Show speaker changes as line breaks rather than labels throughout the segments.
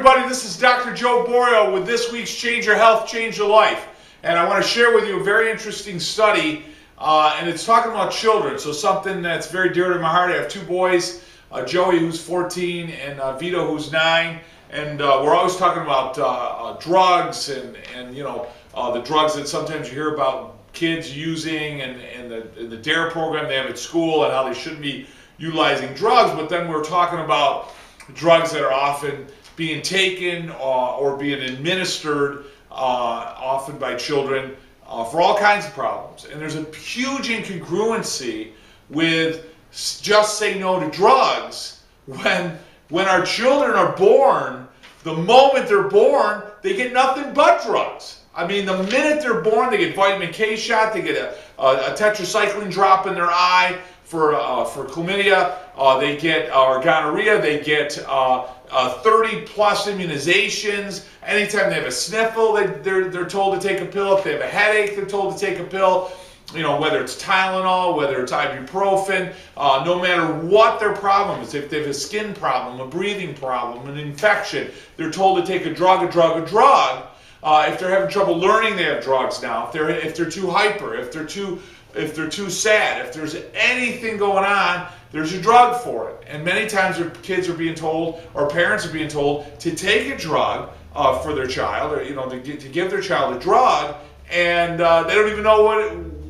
everybody, this is Dr. Joe Borio with this week's Change Your Health, Change Your Life. And I want to share with you a very interesting study, and it's talking about children, so something that's very dear to my heart. I have two boys, Joey who's 14 and Vito who's 9, and we're always talking about drugs and you know, the drugs that sometimes you hear about kids using and the DARE program they have at school and how they shouldn't be utilizing drugs, but then we're talking about drugs that are often being taken or being administered often by children for all kinds of problems. And there's a huge incongruency with just say no to drugs when our children are born. The moment they're born, they get nothing but drugs. I mean, the minute they're born, they get vitamin K shot, they get a tetracycline drop in their eye for chlamydia, they get gonorrhea, they get 30 plus immunizations. Anytime they have a sniffle, they're told to take a pill. If they have a headache, they're told to take a pill. You know, whether it's Tylenol, whether it's ibuprofen, no matter what their problem is. If they have a skin problem, a breathing problem, an infection, they're told to take a drug. If they're having trouble learning, they have drugs now. If they're too hyper, if they're too sad, if there's anything going on, there's a drug for it. And many times their kids are being told, or parents are being told, to take a drug for their child, or you know, to give their child a drug, and they don't even know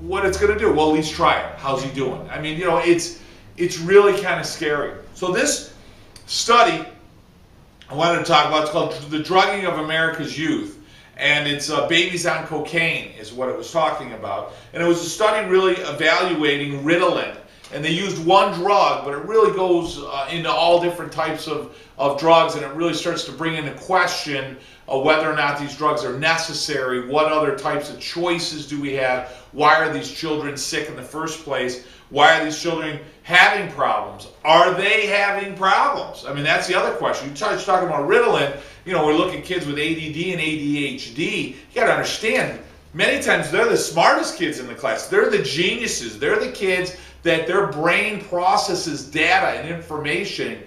what it's going to do. Well, at least try it. How's he doing? I mean, you know, it's really kind of scary. So this study I wanted to talk about, it's called The Drugging of America's Youth. And it's babies on cocaine is what it was talking about. And it was a study really evaluating Ritalin. And they used one drug, but it really goes into all different types of drugs, and it really starts to bring into question whether or not these drugs are necessary, what other types of choices do we have, why are these children sick in the first place, why are these children having problems, are they having problems? I mean, that's the other question. You start talking about Ritalin, you know, we look at kids with ADD and ADHD, you got to understand, many times they're the smartest kids in the class, they're the geniuses, they're the kids that their brain processes data and information,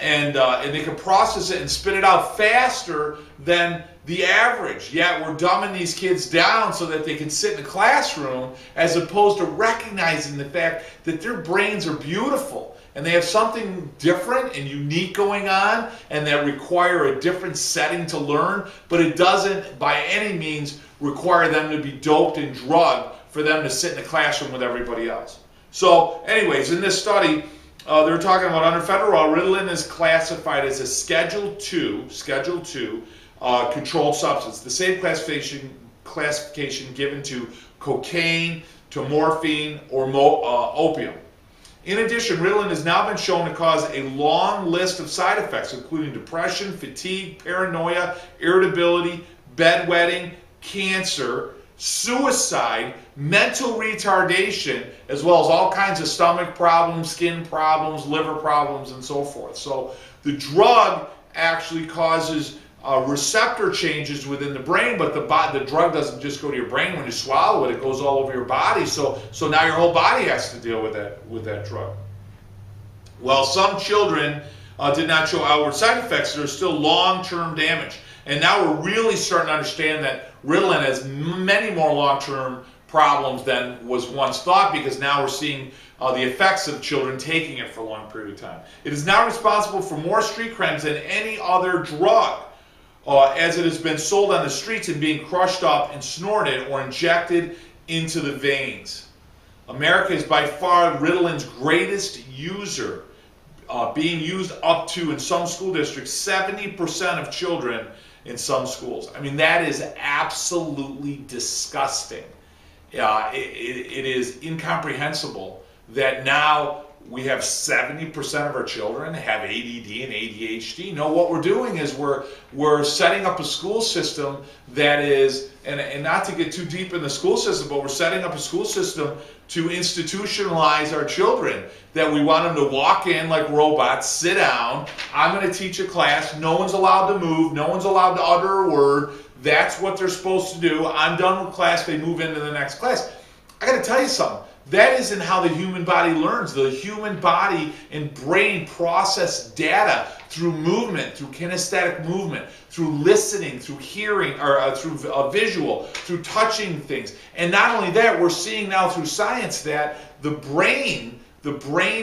and they can process it and spit it out faster than the average. Yet we're dumbing these kids down so that they can sit in the classroom, as opposed to recognizing the fact that their brains are beautiful and they have something different and unique going on, and that require a different setting to learn, but it doesn't by any means require them to be doped and drugged for them to sit in the classroom with everybody else. So anyways, in this study, they're talking about under federal law, Ritalin is classified as a Schedule II controlled substance, the same classification given to cocaine, to morphine, or opium. In addition, Ritalin has now been shown to cause a long list of side effects, including depression, fatigue, paranoia, irritability, bedwetting, cancer, suicide, mental retardation, as well as all kinds of stomach problems, skin problems, liver problems, and so forth. So the drug actually causes receptor changes within the brain, but the drug doesn't just go to your brain when you swallow it, it goes all over your body. So now your whole body has to deal with that drug. Well, some children did not show outward side effects. There's still long-term damage. And now we're really starting to understand that Ritalin has many more long-term problems than was once thought, because now we're seeing the effects of children taking it for a long period of time. It is now responsible for more street crimes than any other drug, as it has been sold on the streets and being crushed up and snorted or injected into the veins. America is by far Ritalin's greatest user, being used up to, in some school districts, 70% of children in some schools. I mean, that is absolutely disgusting. It is incomprehensible that now we have 70% of our children have ADD and ADHD. No, what we're doing is we're setting up a school system that is, and not to get too deep in the school system, but we're setting up a school system to institutionalize our children, that we want them to walk in like robots, sit down, I'm going to teach a class, no one's allowed to move, no one's allowed to utter a word, that's what they're supposed to do, I'm done with class, they move into the next class. I got to tell you something, That isn't how the human body learns. The human body and brain process data through movement, through kinesthetic movement, through listening, through hearing, or through visual, through touching things. And not only that, we're seeing now through science that the brain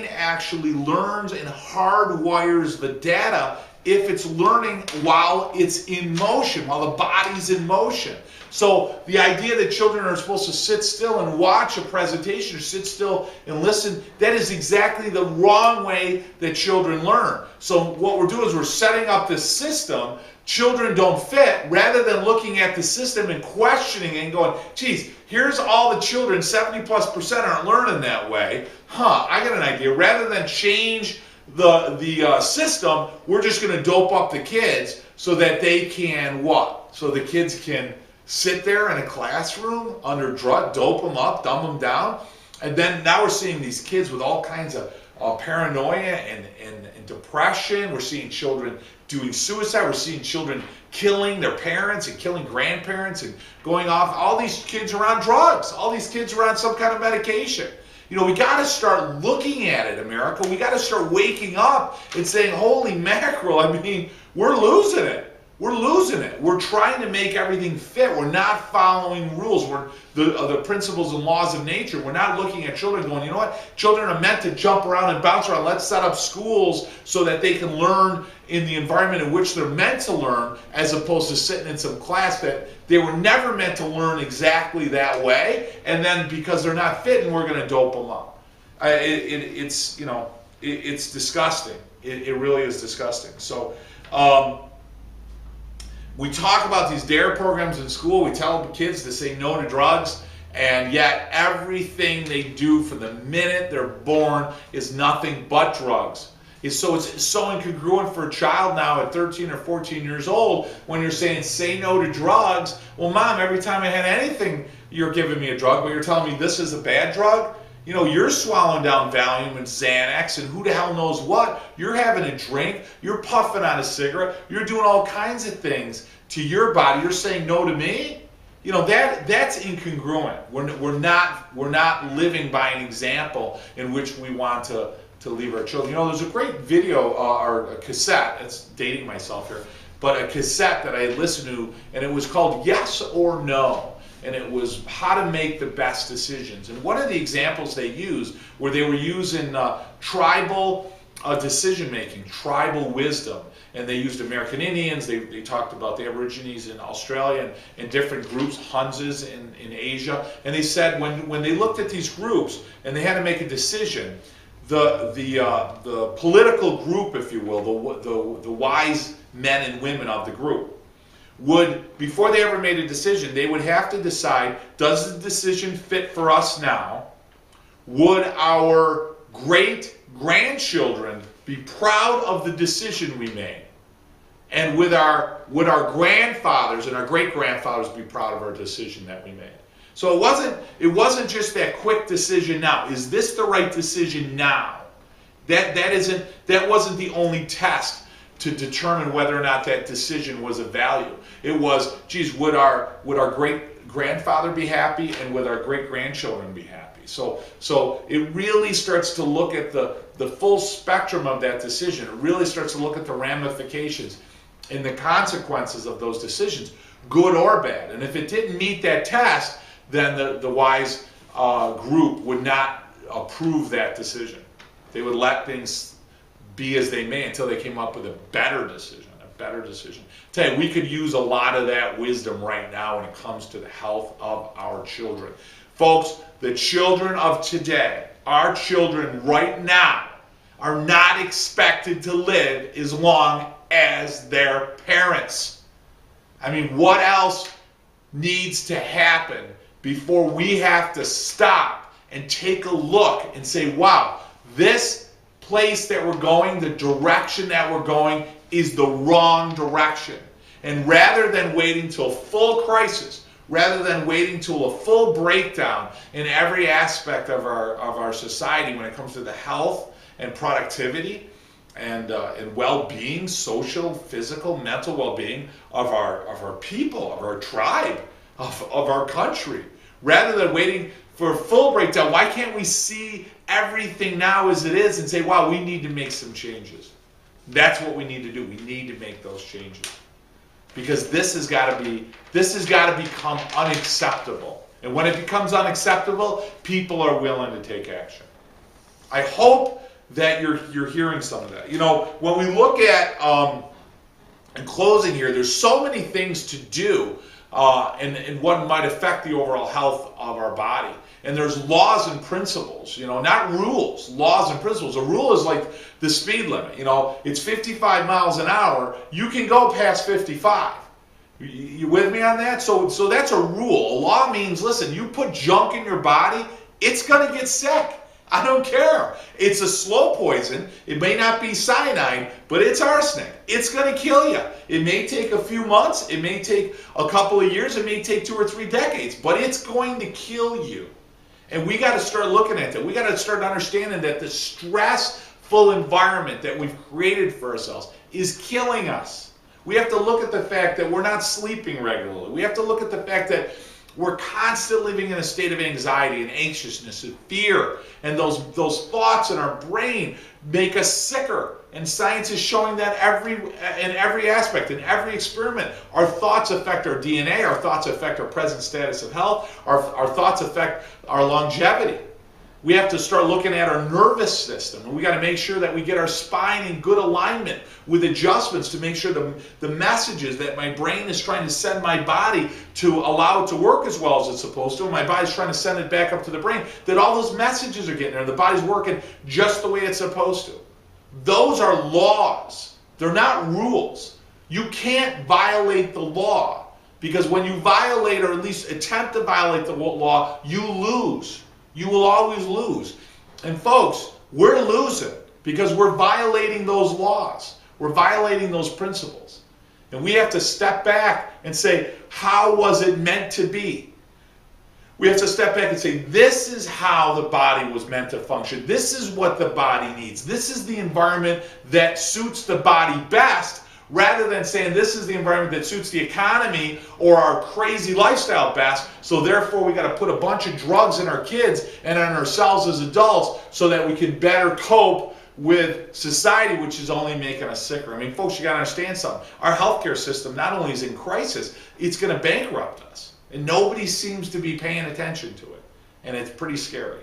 actually learns and hardwires the data if it's learning while it's in motion, while the body's in motion. So the idea that children are supposed to sit still and watch a presentation or sit still and listen, that is exactly the wrong way that children learn. So what we're doing is we're setting up this system. Children don't fit, rather than looking at the system and questioning and going, geez, here's all the children, 70+% aren't learning that way. I got an idea. Rather than change the system, we're just going to dope up the kids so that they can what? So the kids can sit there in a classroom under drug, dope them up, dumb them down. And then now we're seeing these kids with all kinds of paranoia and depression. We're seeing children doing suicide. We're seeing children killing their parents and killing grandparents and going off. All these kids are on drugs. All these kids are on some kind of medication. You know, we got to start looking at it, America. We got to start waking up and saying, holy mackerel, I mean, we're losing it. We're losing it. We're trying to make everything fit. We're not following rules. We're the principles and laws of nature. We're not looking at children going, you know what? Children are meant to jump around and bounce around. Let's set up schools so that they can learn in the environment in which they're meant to learn, as opposed to sitting in some class that they were never meant to learn exactly that way. And then because they're not fitting, we're going to dope them up. It's disgusting. It really is disgusting. So, we talk about these DARE programs in school. We tell kids to say no to drugs, and yet everything they do from the minute they're born is nothing but drugs. It's so incongruent for a child now at 13 or 14 years old when you're saying say no to drugs. Well, Mom, every time I had anything, you're giving me a drug, but you're telling me this is a bad drug? You know, you're swallowing down Valium and Xanax and who the hell knows what. You're having a drink. You're puffing on a cigarette. You're doing all kinds of things to your body. You're saying no to me? You know, that's incongruent. We're not living by an example in which we want to leave our children. You know, there's a great video or a cassette. It's dating myself here, but a cassette that I listened to, and it was called Yes or No. And it was how to make the best decisions. And one of the examples they used, where they were using tribal decision-making, tribal wisdom. And they used American Indians, they talked about the Aborigines in Australia and different groups, Hunzas in Asia. And they said when they looked at these groups and they had to make a decision, the political group, if you will, the wise men and women of the group, would, before they ever made a decision, they would have to decide, does the decision fit for us now? Would our great-grandchildren be proud of the decision we made? And would our grandfathers and our great-grandfathers be proud of our decision that we made? So it wasn't just that quick decision now. Is this the right decision now? That wasn't the only test to determine whether or not that decision was of value. It was, geez, would our great-grandfather be happy, and would our great-grandchildren be happy? So it really starts to look at the full spectrum of that decision. It really starts to look at the ramifications and the consequences of those decisions, good or bad. And if it didn't meet that test, then the wise group would not approve that decision. They would let things be as they may until they came up with a better decision. Tell you, we could use a lot of that wisdom right now when it comes to the health of our children. Folks, the children of today, our children right now, are not expected to live as long as their parents. I mean, what else needs to happen before we have to stop and take a look and say, wow, this place that we're going, the direction that we're going, is the wrong direction. And rather than waiting till full crisis, rather than waiting till a full breakdown in every aspect of our society when it comes to the health and productivity and well-being, social, physical, mental well-being of our people, of our tribe, of our country, rather than waiting for a full breakdown, why can't we see everything now as it is and say, wow, we need to make some changes? That's what we need to do. We need to make those changes. Because this has got to become unacceptable. And when it becomes unacceptable, people are willing to take action. I hope that you're hearing some of that. You know, when we look at, in closing here, there's so many things to do and what might affect the overall health of our body. And there's laws and principles, you know, not rules, laws and principles. A rule is like the speed limit, you know, it's 55 miles an hour. You can go past 55. You with me on that? So that's a rule. A law means, listen, you put junk in your body, it's going to get sick. I don't care. It's a slow poison. It may not be cyanide, but it's arsenic. It's going to kill you. It may take a few months. It may take a couple of years. It may take 2 or 3 decades, but it's going to kill you. And we got to start looking at that. We got to start understanding that the stressful environment that we've created for ourselves is killing us. We have to look at the fact that we're not sleeping regularly. We have to look at the fact that we're constantly living in a state of anxiety and anxiousness and fear. And those thoughts in our brain make us sicker. And science is showing that in every aspect, in every experiment. Our thoughts affect our DNA. Our thoughts affect our present status of health. Our thoughts affect our longevity. We have to start looking at our nervous system. And we got to make sure that we get our spine in good alignment with adjustments to make sure the messages that my brain is trying to send my body to allow it to work as well as it's supposed to, and my body's trying to send it back up to the brain, that all those messages are getting there. The body's working just the way it's supposed to. Those are laws. They're not rules. You can't violate the law, because when you violate, or at least attempt to violate the law, you lose. You will always lose. And folks, we're losing because we're violating those laws. We're violating those principles. And we have to step back and say, how was it meant to be? We have to step back and say, this is how the body was meant to function. This is what the body needs. This is the environment that suits the body best, rather than saying this is the environment that suits the economy or our crazy lifestyle best, so therefore we got to put a bunch of drugs in our kids and on ourselves as adults so that we can better cope with society, which is only making us sicker. I mean, folks, you got to understand something. Our healthcare system not only is in crisis, it's going to bankrupt us. And nobody seems to be paying attention to it. And it's pretty scary.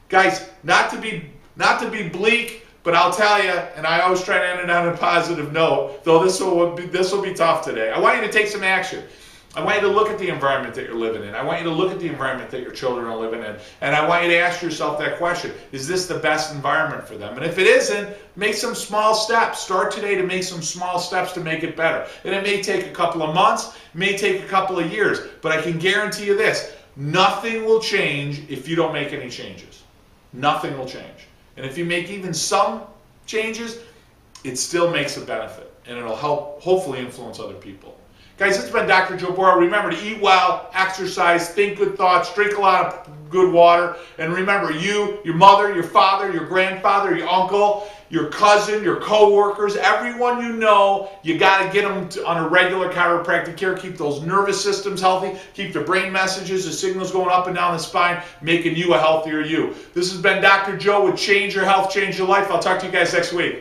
Guys, not to be bleak, but I'll tell you, and I always try to end it on a positive note, though this will be tough today. I want you to take some action. I want you to look at the environment that you're living in. I want you to look at the environment that your children are living in. And I want you to ask yourself that question. Is this the best environment for them? And if it isn't, make some small steps. Start today to make some small steps to make it better. And it may take a couple of months, it may take a couple of years, but I can guarantee you this: nothing will change if you don't make any changes. Nothing will change. And if you make even some changes, it still makes a benefit. And it'll help, hopefully, influence other people. Guys, it's been Dr. Joe Borio. Remember to eat well, exercise, think good thoughts, drink a lot of good water. And remember, you, your mother, your father, your grandfather, your uncle, your cousin, your co-workers, everyone you know, you got to get them on a regular chiropractic care. Keep those nervous systems healthy. Keep the brain messages, the signals going up and down the spine, making you a healthier you. This has been Dr. Joe with Change Your Health, Change Your Life. I'll talk to you guys next week.